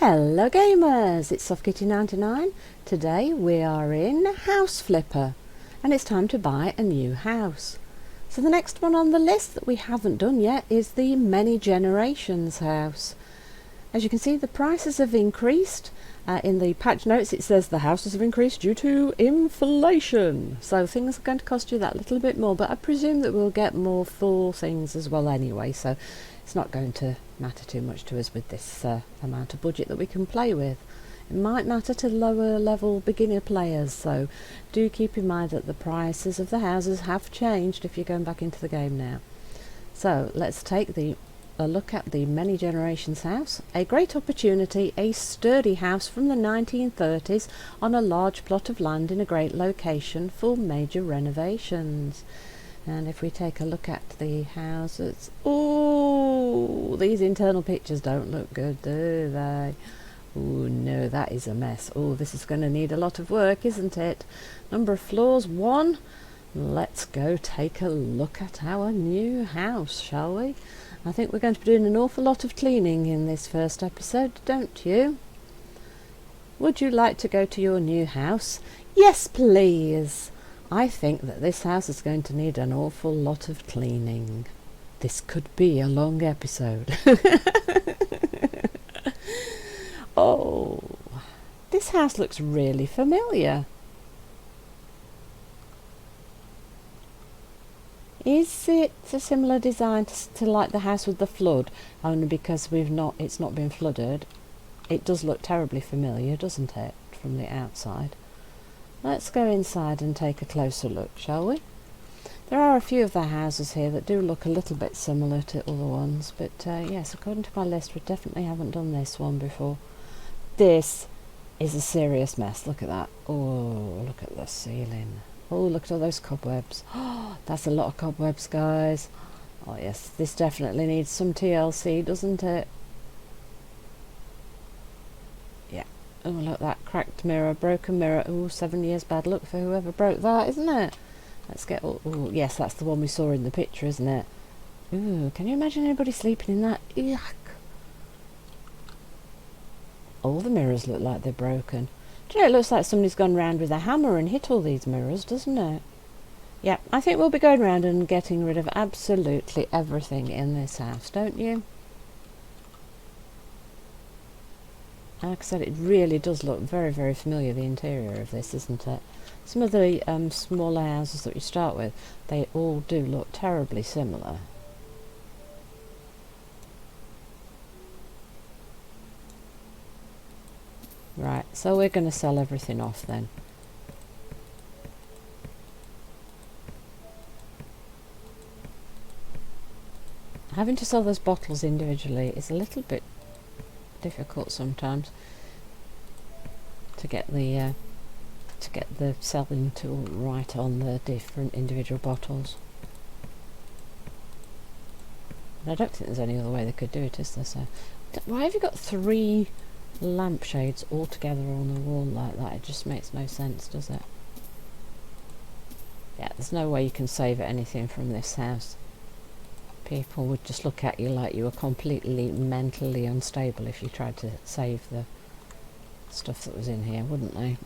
Hello gamers, it's SoftKitty99. Today we are in House Flipper and it's time to buy a new house. So the next one on the list that we haven't done yet is the Many Generations house. As you can see, the prices have increased. In the patch notes it says the houses have increased due to inflation. So things are going to cost you that little bit more, but I presume that we'll get more full things as well anyway, so it's not going to matter too much to us with this amount of budget that we can play with. It might matter to lower level beginner players, so do keep in mind that the prices of the houses have changed if you're going back into the game now. So let's take a look at the Many Generations house. A great opportunity, a sturdy house from the 1930s on a large plot of land in a great location for major renovations. And if we take a look at the houses, oh, these internal pictures don't look good, do they? Oh no, that is a mess. Oh, this is going to need a lot of work, isn't it? Number of floors, 1. Let's go take a look at our new house, shall we? I think we're going to be doing an awful lot of cleaning in this first episode, don't you? Would you like to go to your new house? Yes, please. I think that this house is going to need an awful lot of cleaning. This could be a long episode. Oh, this house looks really familiar. Is it a similar design to like the house with the flood? Only because it's not been flooded. It does look terribly familiar, doesn't it, from the outside? Let's go inside and take a closer look, shall we? There are a few of the houses here that do look a little bit similar to other ones, but yes, according to my list, we definitely haven't done this one before. This is a serious mess. Look at that. Oh, look at the ceiling. Oh, look at all those cobwebs. Oh, that's a lot of cobwebs, guys. Oh yes, this definitely needs some TLC, doesn't it? Yeah. Oh, look at that cracked mirror, broken mirror. Oh, 7 years bad luck for whoever broke that, isn't it? Let's get... Oh, yes, that's the one we saw in the picture, isn't it? Ooh, can you imagine anybody sleeping in that? Yuck. All the mirrors look like they're broken. Do you know, it looks like somebody's gone round with a hammer and hit all these mirrors, doesn't it? Yeah, I think we'll be going round and getting rid of absolutely everything in this house, don't you? Like I said, it really does look very, very familiar, the interior of this, isn't it? Some of the smaller houses that we start with, they all do look terribly similar. Right, so we're going to sell everything off then. Having to sell those bottles individually is a little bit difficult sometimes to get the selling tool right on the different individual bottles. But I don't think there's any other way they could do it, is there? So, why have you got 3 lampshades all together on the wall like that? It just makes no sense, does it? Yeah, there's no way you can save anything from this house. People would just look at you like you were completely mentally unstable if you tried to save the stuff that was in here, wouldn't they?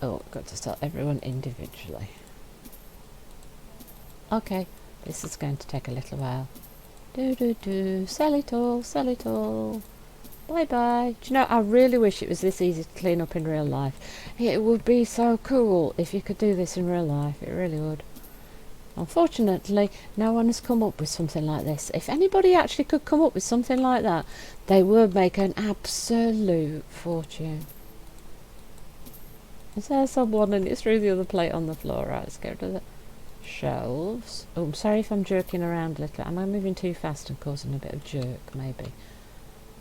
Oh, got to sell everyone individually. Okay, this is going to take a little while. Sell it all, sell it all. Bye bye. Do you know, I really wish it was this easy to clean up in real life. It would be so cool if you could do this in real life, it really would. Unfortunately, no one has come up with something like this. If anybody actually could come up with something like that, they would make an absolute fortune. Is there someone and it's through the other plate on the floor? Right, let's get rid of the shelves. Oh, I'm sorry if I'm jerking around a little. Am I moving too fast and causing a bit of jerk? Maybe.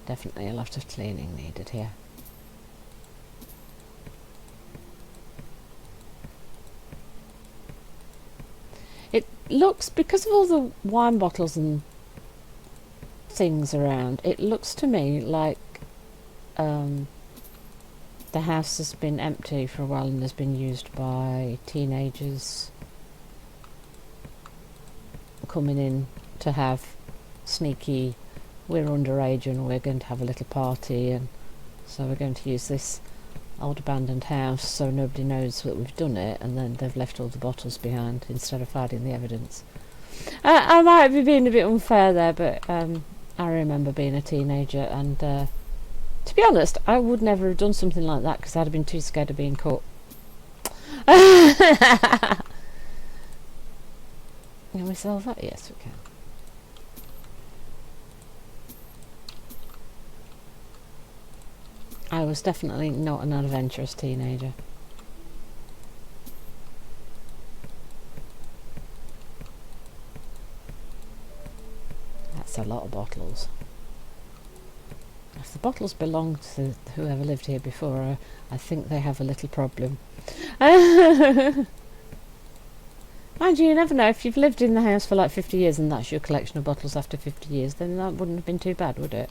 Definitely a lot of cleaning needed here. It looks, because of all the wine bottles and things around, it looks to me like the house has been empty for a while and has been used by teenagers coming in to have sneaky we're underage and we're going to have a little party, and so we're going to use this old abandoned house so nobody knows that we've done it, and then they've left all the bottles behind instead of hiding the evidence. I might be being a bit unfair there, but I remember being a teenager, and to be honest, I would never have done something like that because I'd have been too scared of being caught. Can we solve that? Yes, we can. I was definitely not an adventurous teenager. That's a lot of bottles. If the bottles belong to whoever lived here before, I think they have a little problem. Mind you, you never know. If you've lived in the house for like 50 years and that's your collection of bottles after 50 years, then that wouldn't have been too bad, would it?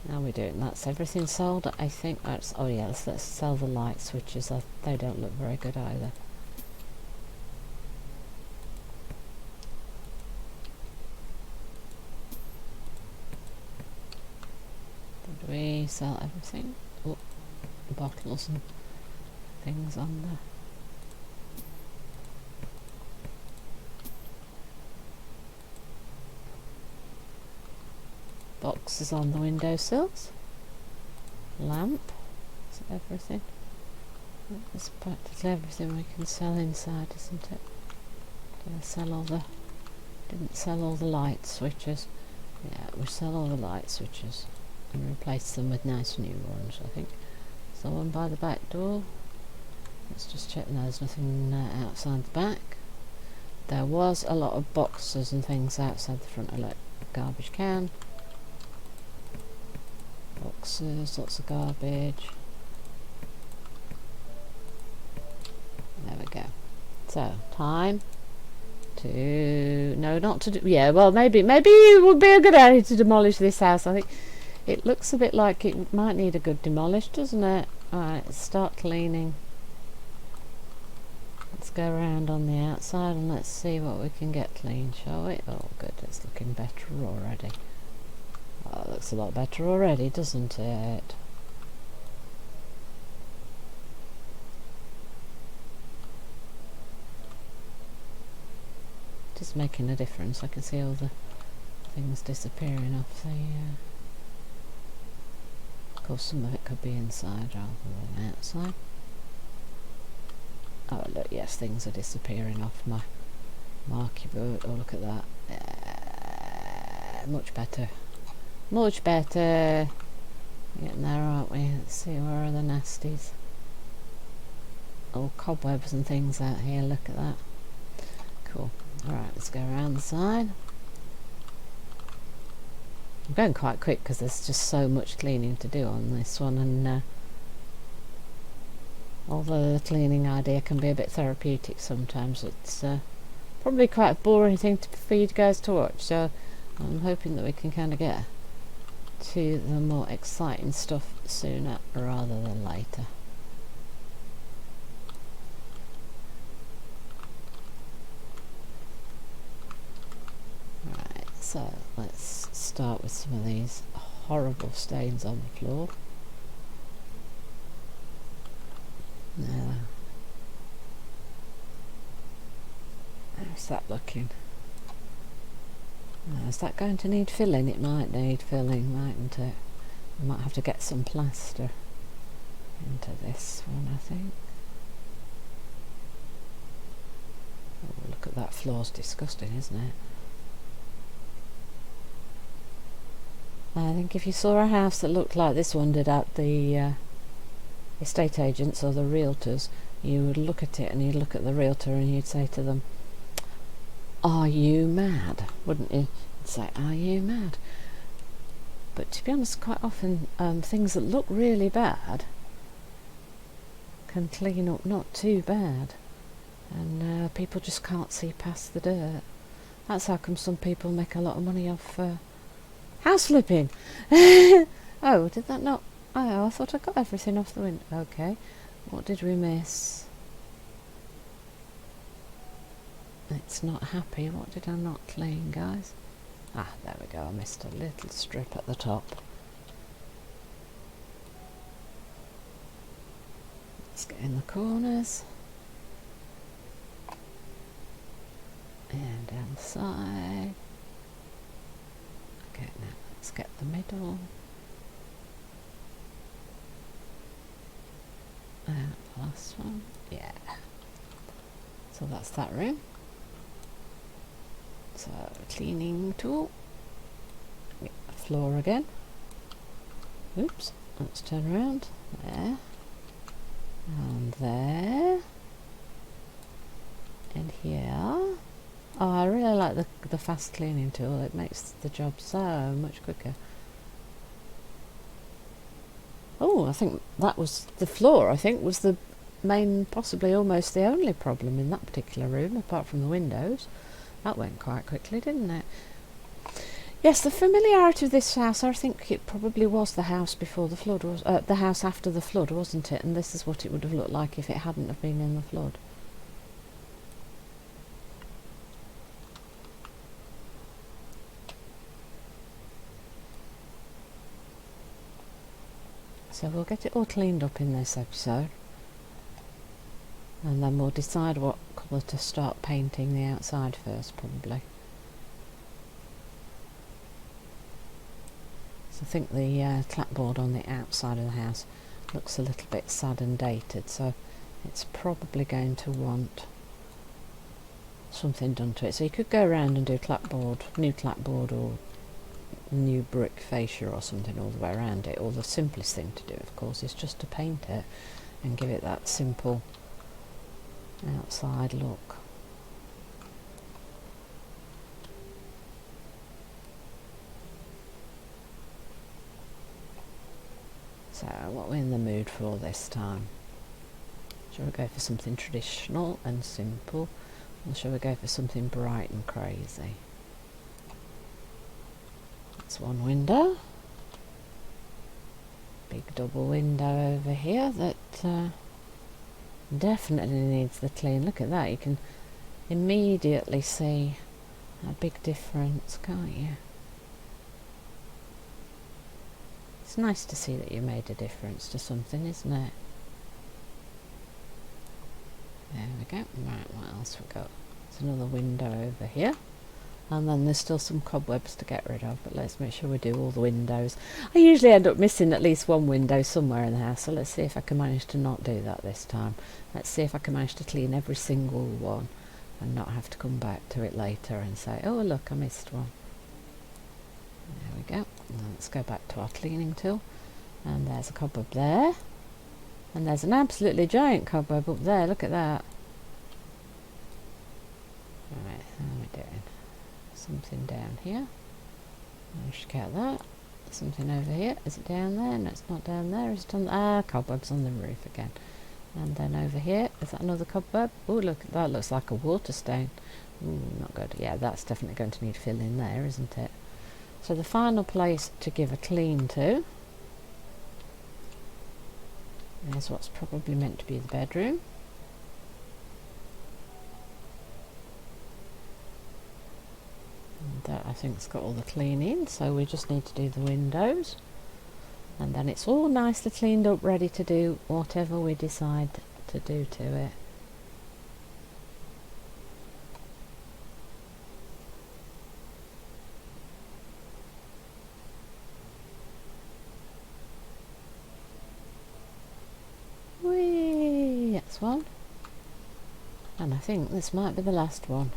Now we do it, and that's everything sold. I think that's... Oh yeah, let's sell the light switches. They don't look very good either. Did we sell everything? Oh, bottles and things on there. Boxes on the windowsills. Lamp. Is it everything? It's practically everything we can sell inside, isn't it? Did I sell all the... Didn't sell all the light switches. Yeah, we sell all the light switches and replace them with nice new ones, I think. Is there one by the back door? Let's just check. No, there's nothing outside the back. There was a lot of boxes and things outside the front of the garbage can. Boxes, lots of garbage. There we go. So, time to... No, not to do... Yeah, well, maybe it would be a good idea to demolish this house. I think it looks a bit like it might need a good demolish, doesn't it? Alright, let's start cleaning. Let's go around on the outside and let's see what we can get clean, shall we? Oh, good, it's looking better already. Oh, it looks a lot better already, doesn't it? It is making a difference. I can see all the things disappearing off the... Of course, some of it could be inside rather than outside. Oh, look, yes, things are disappearing off my marquee board. Oh, look at that. Much better. Much better. Getting there, aren't we? Let's see, where are the nasties? Oh, cobwebs and things out here. Look at that. Cool. Alright, let's go around the side. I'm going quite quick because there's just so much cleaning to do on this one, and although the cleaning idea can be a bit therapeutic sometimes, it's probably quite a boring thing for you guys to watch, so I'm hoping that we can kind of get to the more exciting stuff sooner rather than later. Right, so let's start with some of these horrible stains on the floor. Now, how's that looking? Is that going to need filling? It might need filling, mightn't it? We might have to get some plaster into this one, I think. Oh, look at that floor's disgusting, isn't it? I think if you saw a house that looked like this one did at the estate agents or the realtors, you would look at it and you'd look at the realtor and you'd say to them, "Are you mad?" Wouldn't you? You'd say, "Are you mad?" But to be honest, quite often things that look really bad can clean up not too bad, and people just can't see past the dirt. That's how come some people make a lot of money off house flipping. Oh, did that not? Oh, I thought I got everything off the window. Okay, what did we miss? It's not happy. What did I not clean, guys? Ah, there we go, I missed a little strip at the top. Let's get in the corners. And down the side. Okay, now let's get the middle. And the last one. Yeah. So that's that room. So cleaning tool. Get the floor again. Oops. Let's turn around. There. And there. And here. Oh, I really like the fast cleaning tool. It makes the job so much quicker. Oh, I think that was the floor. I think was the main, possibly almost the only problem in that particular room, apart from the windows. That went quite quickly, didn't it? Yes, the familiarity of this house. I think it probably was the house before the flood, was the house after the flood, wasn't it? And this is what it would have looked like if it hadn't have been in the flood. So we'll get it all cleaned up in this episode, and then we'll decide what colour to start painting the outside first, probably. So I think the clapboard on the outside of the house looks a little bit sad and dated, so it's probably going to want something done to it. So you could go around and do clapboard, new clapboard, or new brick fascia or something all the way around it, or the simplest thing to do, of course, is just to paint it and give it that simple outside look. So what are we in the mood for this time? Shall we go for something traditional and simple, or shall we go for something bright and crazy? That's one window, big double window over here that definitely needs the clean. Look at that, you can immediately see a big difference, can't you? It's nice to see that you made a difference to something, isn't it? There we go. Right, what else we got? There's another window over here. And then there's still some cobwebs to get rid of, but let's make sure we do all the windows. I usually end up missing at least one window somewhere in the house, so let's see if I can manage to not do that this time. Let's see if I can manage to clean every single one and not have to come back to it later and say, oh look, I missed one. There we go. Now let's go back to our cleaning tool. And there's a cobweb there. And there's an absolutely giant cobweb up there, look at that. Right, how are we doing? Something down here. Managed to get that. Something over here. Is it down there? No, it's not down there. Is it on the cobwebs on the roof again. And then over here, is that another cobweb? Oh, look, that looks like a water stain. Ooh, not good. Yeah, that's definitely going to need filling there, isn't it? So the final place to give a clean to is what's probably meant to be the bedroom. That I think has got all the cleaning, so we just need to do the windows, and then it's all nicely cleaned up, ready to do whatever we decide to do to it. Whee! That's one, and I think this might be the last one.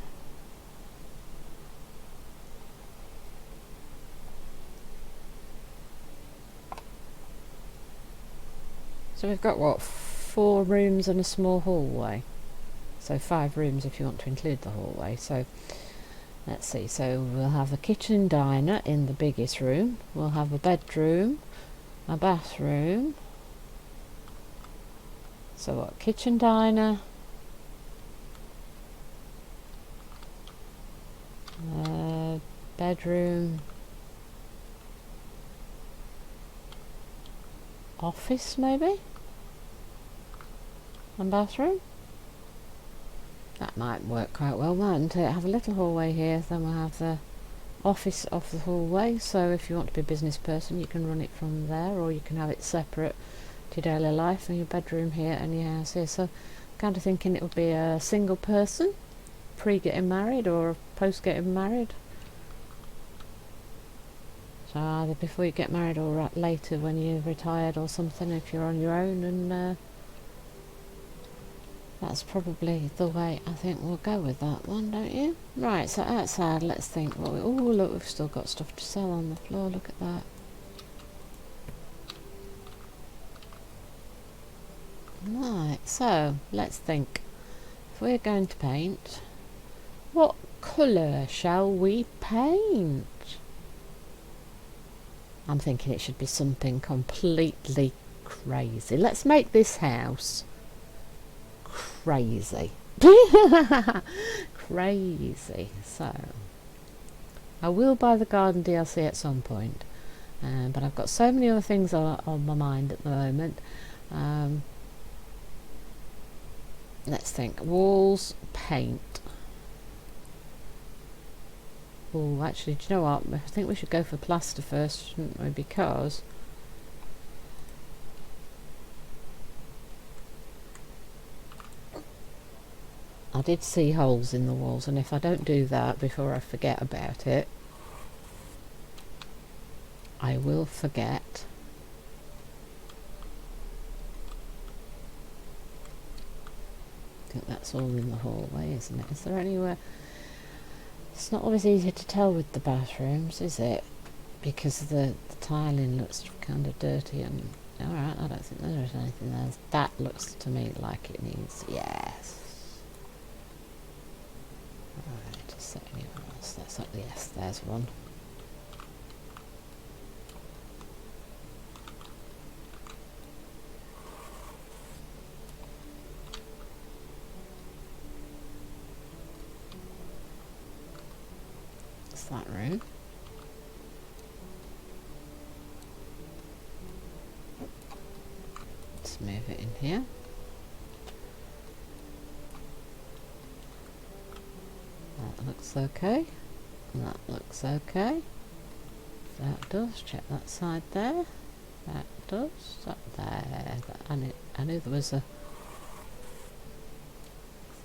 So we've got, what, 4 rooms and a small hallway. So 5 rooms if you want to include the hallway. So let's see, so we'll have a kitchen diner in the biggest room. We'll have a bedroom, a bathroom. So what, kitchen diner, bedroom, office maybe, and bathroom. That might work quite well, mightn't it? Have a little hallway here, then we'll have the office off the hallway, so if you want to be a business person you can run it from there, or you can have it separate to your daily life and your bedroom here and your house here. So kind of thinking it would be a single person pre-getting married or post-getting married. So either before you get married or later when you're retired or something, if you're on your own, and that's probably the way I think we'll go with that one, don't you? Right, so outside, let's think. Oh, look, we've still got stuff to sell on the floor. Look at that. Right, so let's think. If we're going to paint, what colour shall we paint? I'm thinking it should be something completely crazy. Let's make this house crazy. Crazy. So I will buy the garden DLC at some point, but I've got so many other things on my mind at the moment. Let's think. Walls, paint. Oh, actually, do you know what? I think we should go for plaster first, shouldn't we? Because I did see holes in the walls, and if I don't do that before I forget about it, I will forget. I think that's all in the hallway, isn't it? Is there anywhere? It's not always easy to tell with the bathrooms, is it? Because the tiling looks kind of dirty and... Alright, I don't think there's anything there. That looks to me like it needs... Yes. Right, is there anyone else? That's like, yes, there's one. It's that room. Let's move it in here. That looks okay. That looks okay. That does. Check that side there. That does. That there. I knew there was a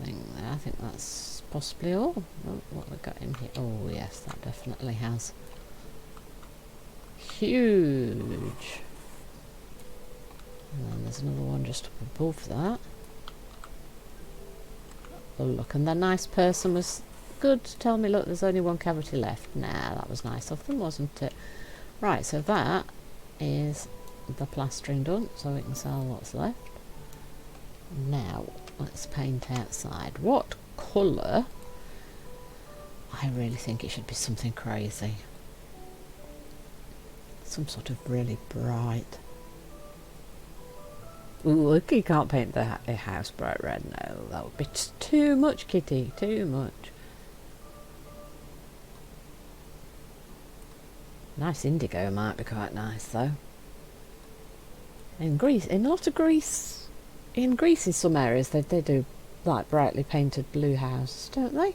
thing there. I think that's possibly all. Oh, what we got in here? Oh yes, that definitely has. Huge. And then there's another one just up above that. Oh look, and the nice person was good to tell me, look, there's only one cavity left. Nah, that was nice of them, wasn't it? Right, so that is the plastering done, so we can sell what's left. Now, let's paint outside. What colour? I really think it should be something crazy. Some sort of really bright... Ooh, look, you can't paint the house bright red. No, that would be too much, Kitty. Too much. Nice indigo might be quite nice, though. In Greece, in a lot of Greece, in Greece, in some areas, they do like brightly painted blue houses, don't they?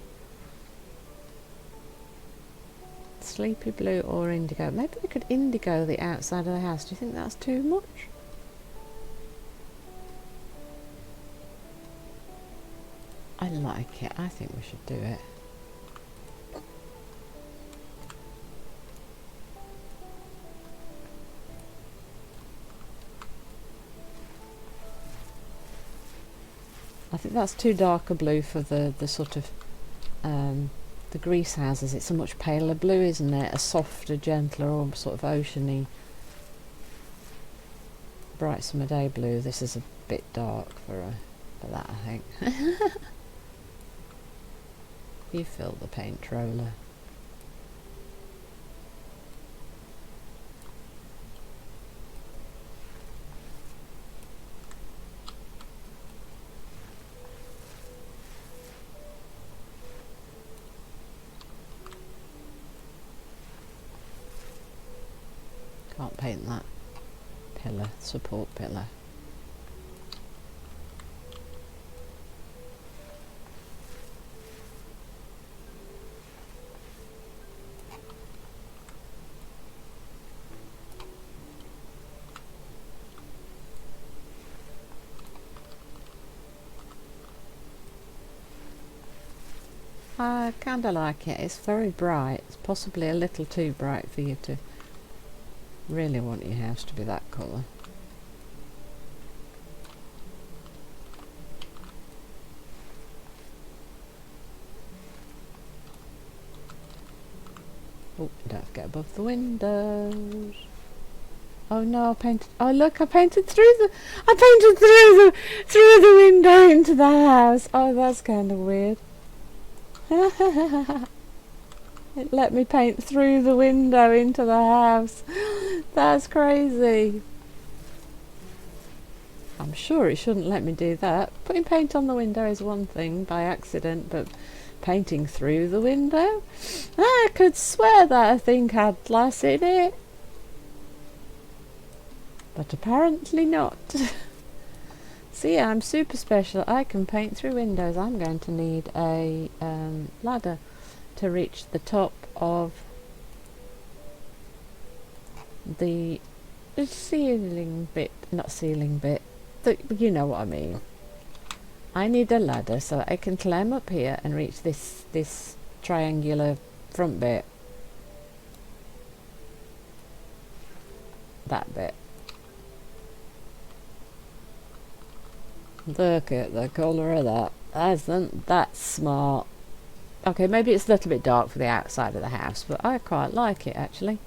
Sleepy blue or indigo. Maybe we could indigo the outside of the house. Do you think that's too much? I like it. I think we should do it. I think that's too dark a blue for the sort of the Greece houses. It's a much paler blue, isn't it? A softer, gentler, or sort of oceany, bright summer day blue. This is a bit dark for that, I think. You fill the paint roller. Can't paint that pillar, support pillar. I kind of like it. It's very bright. It's possibly a little too bright for you to really want your house to be that colour. Oh, don't forget above the windows. Oh no, I painted. Oh look, I painted through the. I painted through the window into the house. Oh, that's kind of weird. It let me paint through the window into the house. That's crazy. I'm sure it shouldn't let me do that. Putting paint on the window is one thing by accident, but painting through the window? I could swear that thing had glass in it. But apparently not. See, I'm super special. I can paint through windows. I'm going to need a ladder to reach the top of the ceiling bit. Not ceiling bit. You know what I mean. I need a ladder so I can climb up here and reach this triangular front bit. That bit. Look at the colour of that. Isn't that smart? Okay, maybe it's a little bit dark for the outside of the house, but I quite like it actually.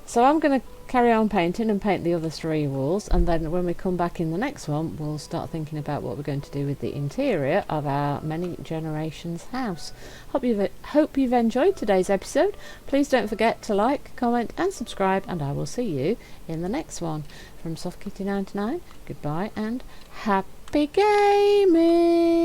So I'm going to carry on painting and paint the other 3 walls, and then when we come back in the next one we'll start thinking about what we're going to do with the interior of our many generations house. Hope you've enjoyed today's episode. Please don't forget to like, comment and subscribe, and I will see you in the next one. From Soft Kitty 99, goodbye and happy gaming!